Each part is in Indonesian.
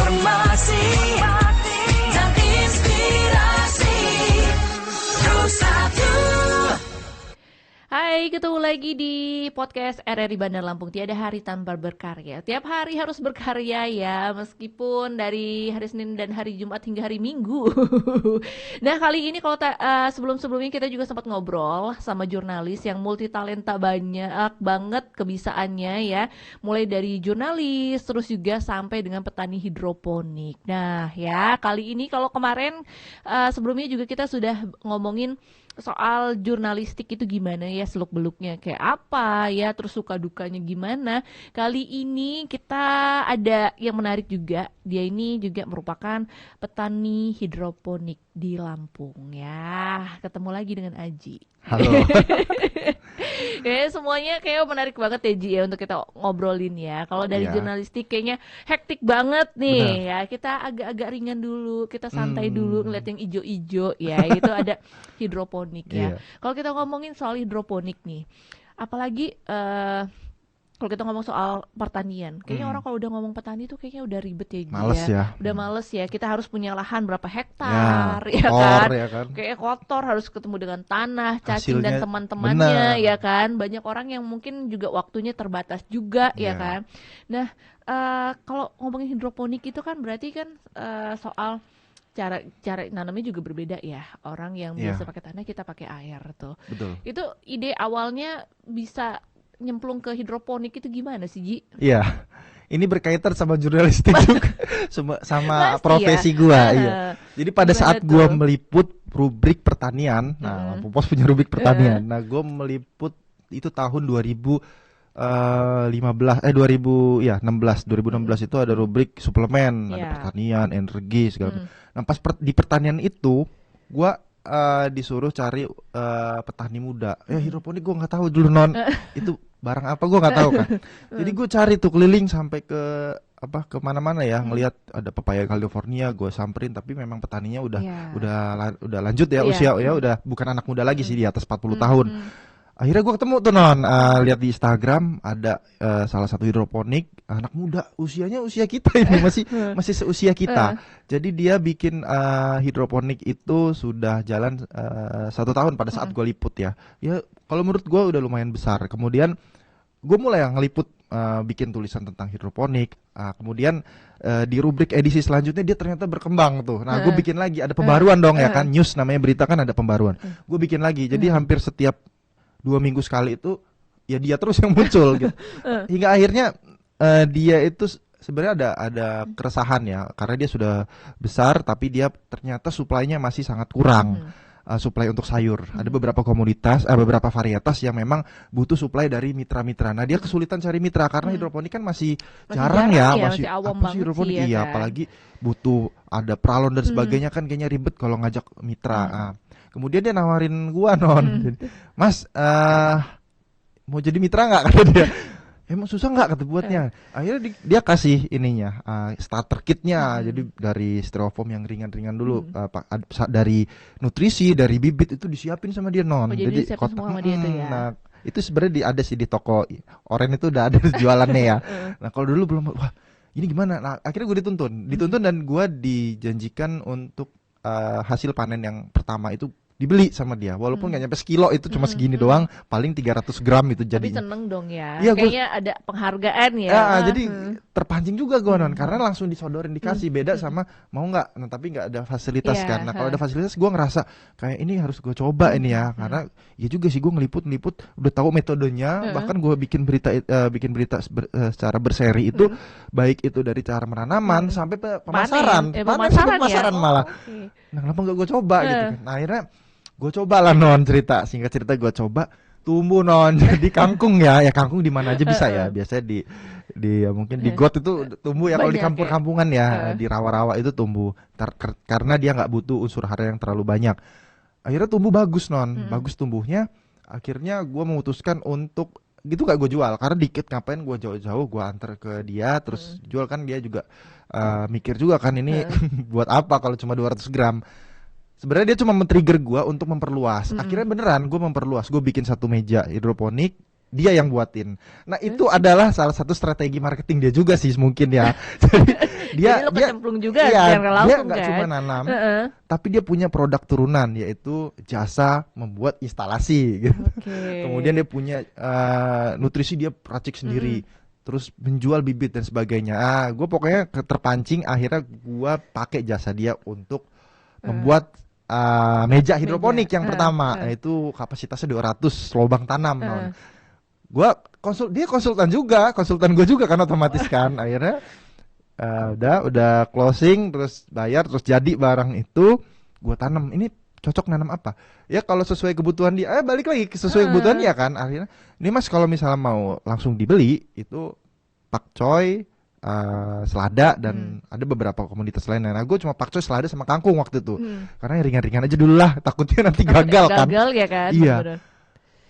informasi dan inspirasi. Satu. Hai, ketemu lagi di podcast RRI Bandar Lampung. Tiada hari tanpa berkarya. Tiap hari harus berkarya ya, meskipun dari hari Senin dan hari Jumat hingga hari Minggu. Nah, kali ini kalau sebelum-sebelumnya kita juga sempat ngobrol sama jurnalis yang multitalenta, banyak banget kebisaannya ya. Mulai dari jurnalis, terus juga sampai dengan petani hidroponik. Nah ya, kali ini kalau kemarin sebelumnya juga kita sudah ngomongin soal jurnalistik itu gimana ya, seluk-beluknya kayak apa ya, terus suka dukanya gimana. Kali ini kita ada yang menarik juga. Dia ini juga merupakan petani hidroponik di Lampung ya. Ketemu lagi dengan Aji. Halo. Kayaknya semuanya kayak menarik banget ya Ji ya untuk kita ngobrolin ya. Kalau dari Iya. jurnalistik kayaknya hektik banget nih. Benar. Ya. Kita agak-agak ringan dulu, kita santai dulu ngeliat yang ijo-ijo ya. Itu ada hidroponik ya. Iya. Kalau kita ngomongin soal hidroponik nih, apalagi kalau kita ngomong soal pertanian, kayaknya orang kalau udah ngomong petani tuh kayaknya udah ribet ya Ji Males ya. Udah males ya. Kita harus punya lahan berapa hektar ya kotor, kan. ya kan. Kayak kotor, harus ketemu dengan tanah, cacing dan Hasilnya teman-temannya benar. ya kan. Banyak orang yang mungkin juga waktunya terbatas juga ya Iya. kan. Nah, kalau ngomongin hidroponik itu kan berarti kan soal cara nanamnya juga berbeda ya. Orang yang Iya. biasa pakai tanah, kita pakai air tuh. Betul. Itu ide awalnya bisa nyemplung ke hidroponik itu gimana sih Ji? Iya. Ini berkaitan sama jurnalistik juga, sama Pasti profesi ya. gua. Iya. Jadi pada Gimana saat tuh? gua meliput rubrik pertanian, nah Lampung Pos punya rubrik pertanian. Nah, gua meliput itu tahun 2016 itu ada rubrik suplemen, ada Iya. pertanian, energi segala. Nah, pas di pertanian itu gua disuruh cari petani muda. Hidroponik gua nggak tahu dulu non. Itu barang apa gua nggak tahu kan. Jadi gua cari tuh keliling sampai ke mana-mana ya, ngelihat ada pepaya California, gua samperin, tapi memang petaninya udah Iya. udah lanjut ya Iya. usia ya, udah bukan anak muda lagi sih, di atas 40 tahun. Akhirnya gue ketemu tuh non, lihat di Instagram ada salah satu hidroponik anak muda, usianya usia kita ini, masih seusia kita. Jadi dia bikin hidroponik itu sudah jalan 1 tahun pada saat gue liput ya. Ya kalau menurut gue udah lumayan besar. Kemudian gue mulai ngeliput, bikin tulisan tentang hidroponik. Kemudian di rubrik edisi selanjutnya dia ternyata berkembang tuh. Nah gue bikin lagi, ada pembaruan dong ya kan, news namanya, berita kan ada pembaruan. Gue bikin lagi, jadi hampir setiap 2 minggu sekali itu ya dia terus yang muncul gitu. Hingga akhirnya dia itu sebenarnya ada keresahan ya, karena dia sudah besar tapi dia ternyata suplainya masih sangat kurang. Suplai untuk sayur. Ada beberapa komoditas, beberapa varietas yang memang butuh suplai dari mitra-mitra. Nah, dia kesulitan cari mitra karena hidroponik kan masih jarang ya, masih awam apa sih banget hidroponik? sih, ya Iya, kan? apalagi butuh ada pralon dan sebagainya, kan kayaknya ribet kalau ngajak mitra. Kemudian dia nawarin gua non, Mas, mau jadi mitra nggak, kata dia. Emang susah nggak, kata buatnya. Akhirnya dia kasih ininya, starter kitnya. Jadi dari styrofoam yang ringan-ringan dulu, dari nutrisi, dari bibit itu disiapin sama dia non. Oh, jadi disiapin semua sama dia tuh ya. Nah, itu sebenarnya ada sih di toko Oren itu udah ada jualannya ya. Nah kalau dulu belum, wah ini gimana? Nah akhirnya gue dituntun dan gue dijanjikan untuk hasil panen yang pertama itu dibeli sama dia, walaupun nggak nyampe sekilo, itu cuma segini doang, paling 300 gram itu Tapi jadinya. seneng dong ya. Iya, Kayaknya ada penghargaan ya. Jadi terpancing juga gue non, karena langsung disodorin, dikasih, beda sama mau nggak, nah, tapi nggak ada fasilitas Iya, kan. Nah kalau ada fasilitas gue ngerasa kayak ini harus gue coba ini ya, karena ya juga sih gue ngeliput udah tahu metodenya, bahkan gue bikin berita secara berseri itu, baik itu dari cara menanaman sampai pemasaran, Pemasaran ya? malah. Oke. Nah kenapa nggak gue coba gitu kan? Nah, akhirnya gue coba lah non, singkat cerita gue coba, tumbuh non. Jadi kangkung ya kangkung di mana aja bisa ya, biasanya di mungkin di got itu tumbuh ya, kalau di Banyak kampung-kampungan ya, di rawa-rawa itu tumbuh karena dia nggak butuh unsur hara yang terlalu banyak. Akhirnya tumbuh bagus non, bagus tumbuhnya. Akhirnya gue memutuskan untuk gitu, gak gue jual karena dikit, ngapain gue jauh-jauh gue antar ke dia terus jual, kan dia juga mikir juga kan ini buat apa kalau cuma 200 gram. Sebenarnya dia cuma men-trigger gue untuk memperluas. Akhirnya beneran gue memperluas. Gue bikin 1 meja hidroponik, dia yang buatin. Nah itu adalah salah satu strategi marketing dia juga sih mungkin ya. Jadi Jadi lo kecemplung juga iya, secara dia langsung nggak kan. cuma nanam, Heeh. tapi dia punya produk turunan yaitu jasa membuat instalasi gitu. Oke. Kemudian dia punya nutrisi, dia racik sendiri, terus menjual bibit dan sebagainya. Gue pokoknya terpancing, akhirnya gue pakai jasa dia untuk membuat meja hidroponik yang pertama, yaitu kapasitasnya 200 lubang tanam. Non. Gua dia konsultan gue juga kan otomatis kan. Akhirnya udah closing, terus bayar, terus jadi barang itu gue tanam. Ini cocok nanam apa? Ya kalau sesuai kebutuhan dia, balik lagi ke sesuai kebutuhan dia kan. Akhirnya, ini mas kalau misalnya mau langsung dibeli itu pakcoy, selada dan ada beberapa komoditas lain. Nah, gue cuma pakcoy, selada sama kangkung waktu itu. Karena yang ringan-ringan aja dulu lah, takutnya nanti gagal kan. Gagal ya kan. Iya. Bener.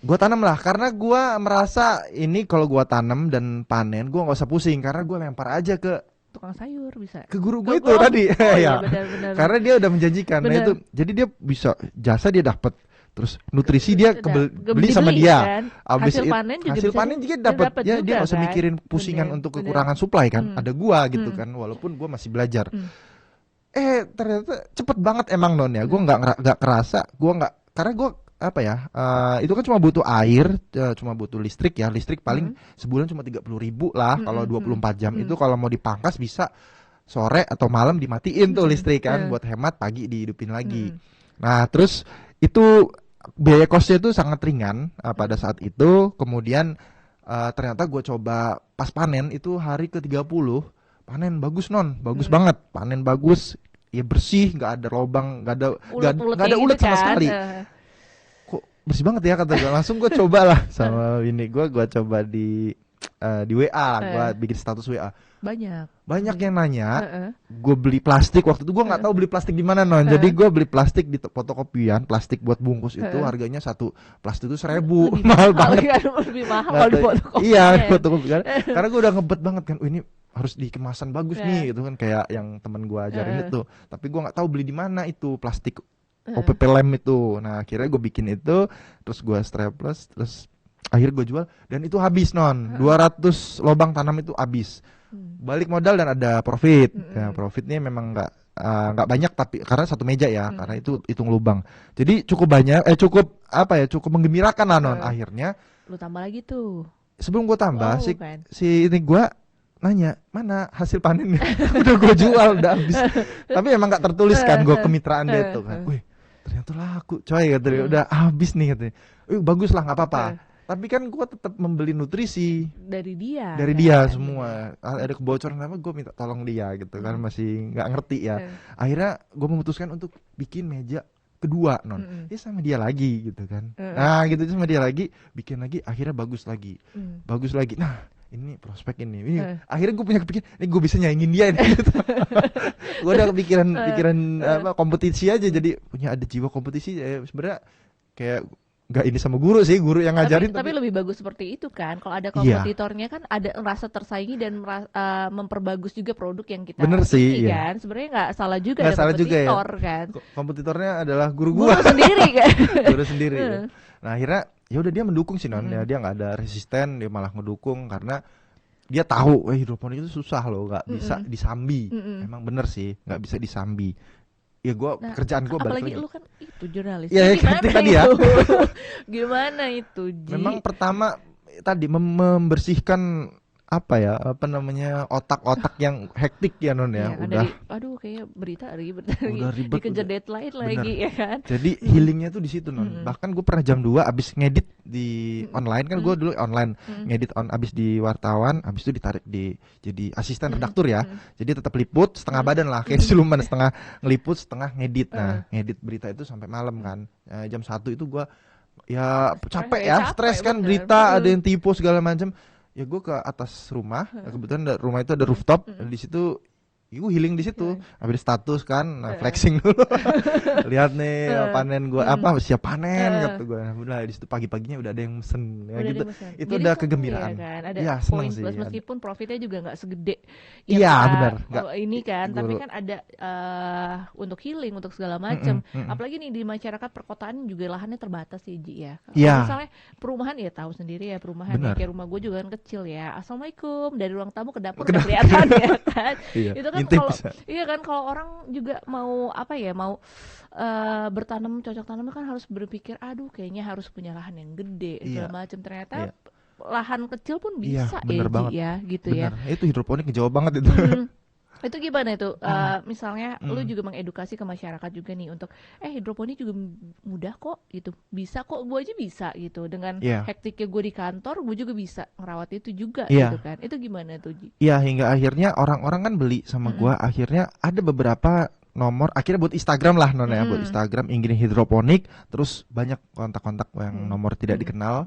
Gue tanam lah, karena gue merasa ini kalau gue tanam dan panen, gue nggak usah pusing karena gue lempar aja ke Tukang sayur bisa. guru gue Ke itu gua. tadi. Oh, iya, Ya. benar-benar. Karena dia udah menjanjikan. Nah Benar. itu, jadi dia bisa jasa dia dapat, terus nutrisi dia Udah, beli sama dibeli, dia. kan. Abis Hasil itu panen juga hasil bisa panen juga dapat. dapat Ya, dia juga nggak usah kan. mikirin pusingan Bener, untuk bener. kekurangan supply kan. Ada gua gitu kan, walaupun gua masih belajar. Ternyata cepet banget emang non ya. Gua nggak kerasa. Gua nggak, karena gua apa ya? Itu kan cuma butuh air, cuma butuh listrik ya. Listrik paling sebulan cuma 30.000 lah. Kalau 24 jam itu kalau mau dipangkas bisa sore atau malam dimatiin tuh listrik kan, buat hemat, pagi dihidupin lagi. Nah terus itu biaya kosnya itu sangat ringan pada saat itu. Kemudian ternyata gue coba pas panen itu hari ke-30, panen bagus non, bagus banget, panen bagus, ya bersih, nggak ada lobang, nggak ada ulet sama sekali. Kok bersih banget ya kata gue. Langsung gue cobalah sama ini gue coba di WA, gue bikin status WA. Banyak yang nanya. Gue beli plastik waktu itu, gue nggak tahu beli plastik di mana non. Jadi gue beli plastik di fotokopian, plastik buat bungkus itu harganya satu plastik itu 1.000, mahal banget. Lebih mahal Nggak kalau di tahu. fotokopi. Iya, di fotokopian. Karena gue udah ngebet banget kan, ini harus di kemasan bagus nih gitu kan, kayak yang temen gue ajarin itu. Tapi gue nggak tahu beli di mana itu plastik OPP lem itu. Nah akhirnya gue bikin itu, terus gue strapless, terus akhirnya gue jual dan itu habis non. 200 lubang tanam itu habis. Balik modal dan ada profit. Ya, profitnya memang nggak banyak, tapi karena satu meja ya, karena itu hitung lubang. Jadi cukup banyak, cukup menggembirakan lah non. Akhirnya Lu tambah lagi tuh. sebelum gue tambah Kan. si ini gue nanya mana hasil panennya. Udah gue jual, udah habis. Tapi emang nggak tertulis kan, gue kemitraan dia tuh kan. Wih ternyata laku coy katanya, udah habis nih katanya. Bagus lah nggak apa-apa. Tapi kan gue tetap membeli nutrisi Dari dia. dari kan? dia semua. Ada kebocoran apa, gue minta tolong dia gitu kan, masih nggak ngerti ya. Akhirnya gue memutuskan untuk bikin meja kedua non. Dia sama dia lagi gitu kan. Nah gitu sama dia lagi, bikin lagi, akhirnya bagus lagi. Bagus lagi. Nah ini prospek ini. Akhirnya gue punya kepikiran, ini gue bisa nyaingin dia ini. Gitu. Gue udah kepikiran kompetisi aja, jadi punya ada jiwa kompetisi. Sebenarnya kayak nggak ini sama guru sih, guru yang ngajarin. Tapi lebih bagus seperti itu kan. Kalau ada kompetitornya kan ada rasa tersaingi dan memperbagus juga produk yang kita bener sih, isi iya. kan. Sebenarnya nggak salah juga Nggak ada salah juga ya. kompetitor kan. Kompetitornya adalah guru Guru gua. sendiri kan. Guru sendiri. Ya. Nah akhirnya ya udah dia mendukung sih non. Ya, dia nggak ada resisten, dia malah ngedukung karena dia tahu hidroponik itu susah loh, nggak bisa disambi. Emang bener sih, nggak bisa disambi. Ya kerjaan gue balik apalagi lagi. lu kan itu jurnalis. Ya, gimana tadi ya. Gimana itu, Ji? Memang pertama tadi membersihkan otak-otak yang hektik ya non ya. Kan Udah kayak berita ribet udah ribet, dikejar udah. deadline Bener. lagi ya kan. Jadi healingnya tuh di situ non. Bahkan gue pernah jam 2 abis ngedit di online kan, gue dulu online ngedit abis di wartawan, abis itu ditarik jadi asisten redaktur ya. Jadi tetap liput setengah badan lah, kayak siluman, setengah ngeliput setengah ngedit. Nah ngedit berita itu sampai malam kan. Jam 1 itu gue ya capek ya, stres kan, bener. berita ada yang tipu segala macam. Ya gue ke atas rumah, kebetulan rumah itu ada rooftop, di situ gue healing di situ. Habis status kan, flexing dulu. Lihat nih panen gue apa siap panen kata gue. Udah di situ pagi-paginya udah ada yang mesen ya Udah gitu. ada pesan. Itu Jadi udah seneng kegembiraan. ya kan? Ada Iya, poin seneng sih. plus meskipun profitnya juga nggak segede Iya, kita, benar. Nggak, ini kan, tapi gua- kan ada untuk healing untuk segala macam. Mm-mm. Apalagi nih di masyarakat perkotaan juga lahannya terbatas sih Ji ya. Kalau Iya. misalnya perumahan ya tahu sendiri ya perumahan ya, Benar. kayak rumah gue juga kan kecil ya. Assalamualaikum dari ruang tamu ke dapur udah kelihatan ya kan. Iya. Itu kan Ngintip kalau bisa. iya kan kalau orang juga mau apa ya mau bertanam cocok tanam kan harus berpikir aduh kayaknya harus punya lahan yang gede Iya. segala macam ternyata Iya. lahan kecil pun Iya, bisa bener Ji, banget. ya gitu Benar. ya. Itu hidroponik ngejawab banget itu. Itu gimana itu? Misalnya lu juga mengedukasi ke masyarakat juga nih untuk hidroponik juga mudah kok gitu. Bisa kok, gue aja bisa gitu. Dengan Iya. hektiknya gue di kantor, gue juga bisa ngerawat itu juga Iya. gitu kan. Itu gimana tuh Ji? Iya, hingga akhirnya orang-orang kan beli sama gua. Akhirnya ada beberapa nomor akhirnya buat Instagram lah non ya, buat Instagram Ingrid Hidroponik. Terus banyak kontak-kontak yang nomor tidak dikenal,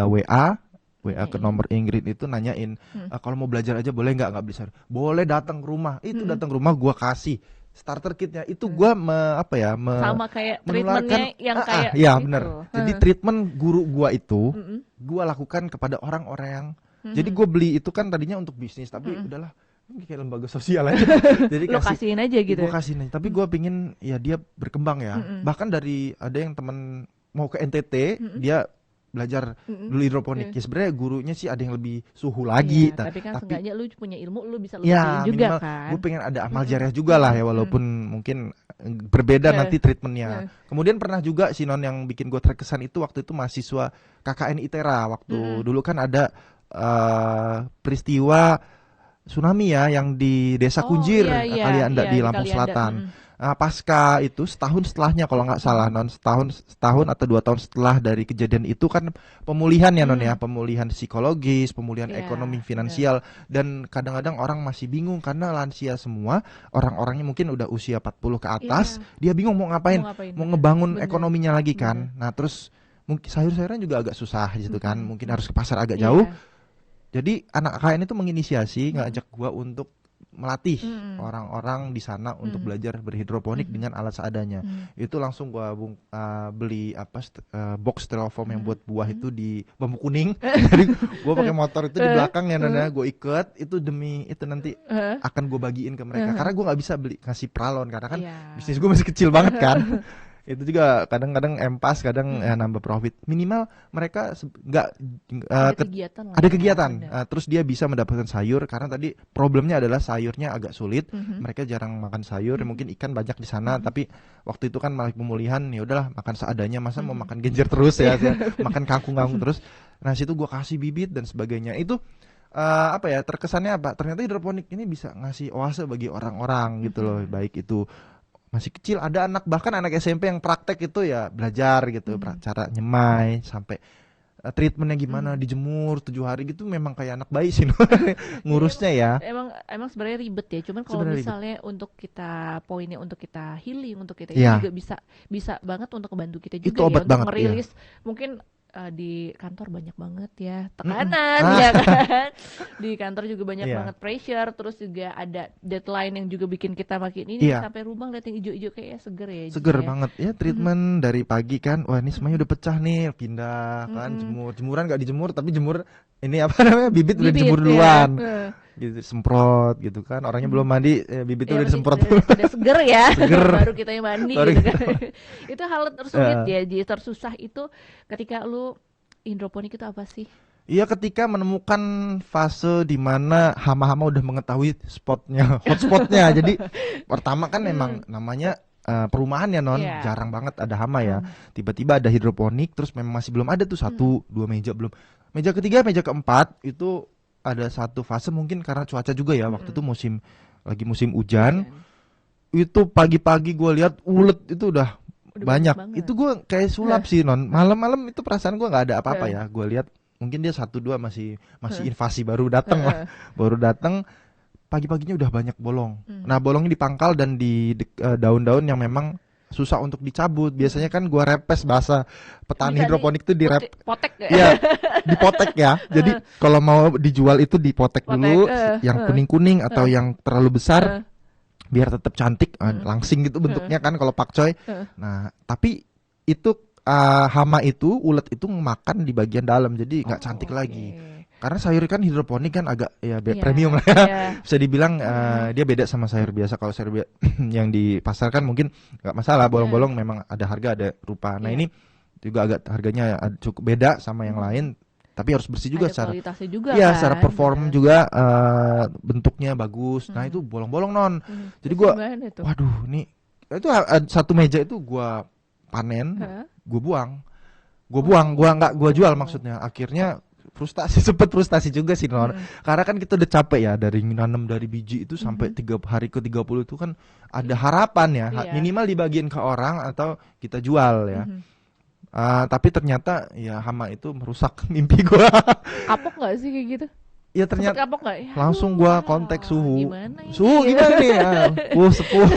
WA ke nomor Ingrid itu nanyain kalau mau belajar aja boleh nggak bisa, boleh datang ke rumah. Itu datang ke rumah gua kasih starter kitnya. Itu gua Sama kayak menularkan treatmentnya yang kayak iya gitu. benar. Jadi treatment guru gua itu gua lakukan kepada orang-orang yang jadi gue beli itu kan tadinya untuk bisnis, tapi udahlah ini kayak lembaga sosial aja. Jadi Lo kasihin aja gitu. gue kasihin aja. Tapi gue pingin ya dia berkembang ya. Bahkan dari ada yang temen mau ke NTT, dia belajar dulu hidroponik. Ya sebenarnya gurunya sih ada yang lebih suhu lagi. Iya, tapi kan seenggaknya lu punya ilmu, lu bisa ya lebihin juga minimal kan. gue pengen ada amal jariah juga lah ya, walaupun mungkin berbeda nanti treatmentnya. Kemudian pernah juga si non yang bikin gue terkesan itu waktu itu mahasiswa KKN ITERA. Waktu dulu kan ada peristiwa tsunami ya yang di Desa Kunjir, Kalianda di Lampung Selatan. Pasca itu setahun setelahnya kalau nggak salah non, setahun atau 2 tahun setelah dari kejadian itu kan pemulihan ya non ya, pemulihan psikologis, pemulihan ekonomi finansial. Dan kadang-kadang orang masih bingung karena lansia semua, orang-orangnya mungkin udah usia 40 ke atas, dia bingung mau ngapain, mau ngebangun ekonominya lagi kan. Nah terus mungkin sayur-sayuran juga agak susah gitu kan, mungkin harus ke pasar agak jauh. Jadi anak KKN itu menginisiasi ngajak gua untuk melatih orang-orang di sana untuk belajar berhidroponik dengan alat seadanya. Itu langsung gua beli box styrofoam yang buat buah itu di bambu kuning. Jadi gua pakai motor itu di belakang ya nana, gua ikat itu demi itu nanti akan gua bagiin ke mereka. Karena gua nggak bisa beli ngasih pralon karena kan bisnis gua masih kecil banget kan. Itu juga kadang-kadang empas, kadang nambah profit. Minimal mereka nggak ada kegiatan. Terus dia bisa mendapatkan sayur karena tadi problemnya adalah sayurnya agak sulit. Mereka jarang makan sayur, mungkin ikan banyak di sana. Tapi waktu itu kan malah pemulihan, ya udahlah makan seadanya. Masa mau makan genjer terus ya, makan kangkung terus. Nah situ gua kasih bibit dan sebagainya. Itu terkesannya apa? Ternyata hidroponik ini bisa ngasih oase bagi orang-orang gitu loh. Baik itu masih kecil, ada anak bahkan anak SMP yang praktek itu ya belajar gitu cara nyemai sampai treatmentnya gimana, dijemur 7 hari gitu. Memang kayak anak bayi sih ngurusnya ya. Emang sebenarnya ribet ya, cuman kalau misalnya untuk kita poinnya untuk kita healing, untuk kita juga bisa banget untuk membantu kita juga itu obat ya, banget, untuk merilis mungkin di kantor banyak banget ya tekanan ya kan. Di kantor juga banyak banget pressure, terus juga ada deadline yang juga bikin kita makin ini sampai rumah lihat yang hijau-hijau kayak seger ya. Seger banget ya treatment dari pagi kan. Wah, ini semuanya udah pecah nih, pindah kan jemuran nggak dijemur tapi jemur ini bibit udah dijemur duluan. Gitu semprot gitu kan. Orangnya belum mandi, bibitnya udah disemprot. Udah seger ya. Baru kita yang mandi gitu kan. Itu hal tersulit ya, tersusah itu ketika lu hidroponik itu apa sih? Iya, ketika menemukan fase di mana hama-hama udah mengetahui hotspotnya. Jadi pertama kan memang namanya perumahan ya non, jarang banget ada hama ya. Tiba-tiba ada hidroponik, terus memang masih belum ada tuh 1-2 meja belum. Meja ketiga, meja keempat itu ada satu fase mungkin karena cuaca juga ya. Waktu itu lagi musim hujan. Itu pagi-pagi gue lihat ulet itu udah banyak. Itu gue kayak sulap sih non. Malam-malam itu perasaan gue nggak ada apa-apa ya. Gue lihat mungkin dia 1-2 masih invasi baru datang lah. Baru datang pagi-paginya udah banyak bolong. Nah bolongnya dipangkal dan di daun-daun yang memang susah untuk dicabut. Biasanya kan gua repes, bahasa petani hidroponik tuh potek ya, dipotek ya. Jadi kalau mau dijual itu dipotek dulu yang kuning-kuning atau yang terlalu besar biar tetap cantik, langsing gitu bentuknya kan kalau pakcoy. Nah, tapi itu hama itu, ulet itu makan di bagian dalam, jadi nggak cantik lagi. Karena sayur kan hidroponik kan agak ya premium lah ya. Bisa dibilang dia beda sama sayur biasa. Kalau sayur yang di pasar kan mungkin nggak masalah, bolong-bolong memang ada harga ada rupa. Nah ini juga agak harganya cukup beda sama yang lain. Tapi harus bersih juga secara kualitasnya juga iya, kan? secara perform juga bentuknya bagus. Nah itu bolong-bolong non. Jadi gua, waduh, nih itu satu meja itu gua panen, gua buang, gua jual maksudnya. Akhirnya sempet frustasi juga sih non. Karena kan kita udah capek ya dari nanam dari biji itu sampai 3 hari ke 30 itu kan ada harapan ya, minimal dibagiin ke orang atau kita jual ya. Tapi ternyata ya hama itu merusak mimpi gue. Kapok nggak sih kayak gitu? Ya ternyata kapok nggak? Ya, langsung gue kontak suhu. Gimana ini? Suhu gimana nih? Sepuh.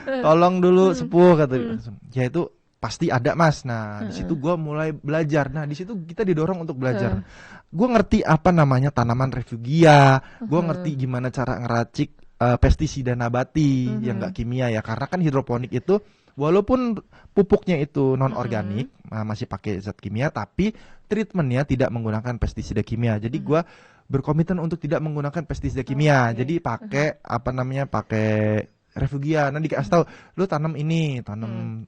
Tolong dulu sepuh kata. Ya itu pasti ada mas. Nah di situ gue mulai belajar. Nah di situ kita didorong untuk belajar. Gue ngerti apa namanya tanaman refugia. Gue ngerti gimana cara ngeracik pestisida nabati yang nggak kimia ya. Karena kan hidroponik itu walaupun pupuknya itu non organik, masih pakai zat kimia, tapi treatmentnya tidak menggunakan pestisida kimia. Jadi gue berkomitmen untuk tidak menggunakan pestisida kimia. Jadi pakai pakai refugia. Nanti dikasih tahu, lu tanam ini, tanam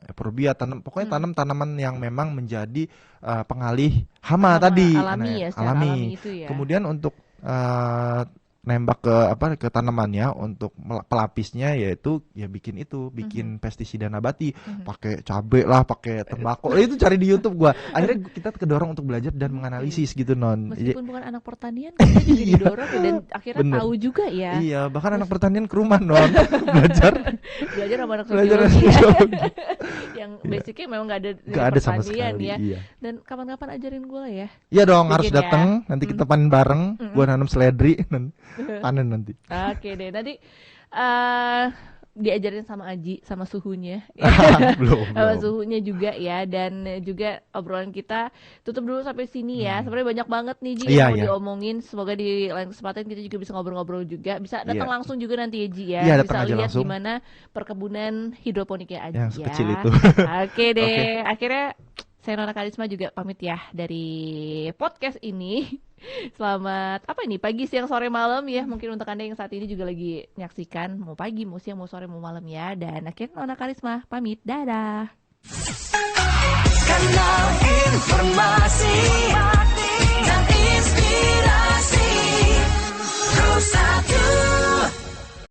euphorbia, pokoknya tanam tanaman yang memang menjadi pengalih hama tadi, alami alami itu ya. Kemudian untuk nembak ke tanamannya untuk pelapisnya yaitu ya bikin pestisida nabati, pakai cabai lah, pakai tembakau. Itu cari di YouTube gua. Akhirnya kita kedorong untuk belajar dan menganalisis gitu non. Meskipun bukan anak pertanian, kita juga didorong dan akhirnya tahu juga ya. Iya, bahkan anak pertanian ke rumah non belajar sama anak sosiologi ya. Yang basicnya memang nggak ada sama pertanian sekali, ya. iya. Dan kapan-kapan ajarin gue ya. Iya dong, harus datang. Nanti kita panen bareng. Gua nanam seledri panen nanti. Oke deh, nanti diajarin sama Aji sama suhunya. belum. Sama suhunya juga ya, dan juga obrolan kita tutup dulu sampai sini ya. Sebenarnya banyak banget nih Ji yang mau diomongin. Semoga di lain kesempatan kita juga bisa ngobrol-ngobrol juga. Bisa datang langsung juga nanti ya Ji ya. Bisa lihat gimana perkebunan hidroponiknya Aji yang ya. Kecil itu. Oke deh. Akhirnya saya Nona Karisma juga pamit ya dari podcast ini. Selamat pagi, siang, sore, malam ya. Mungkin untuk Anda yang saat ini juga lagi menyaksikan, mau pagi, mau siang, mau sore, mau malam ya. Dan akhirnya Nona Karisma pamit, dadah. Karena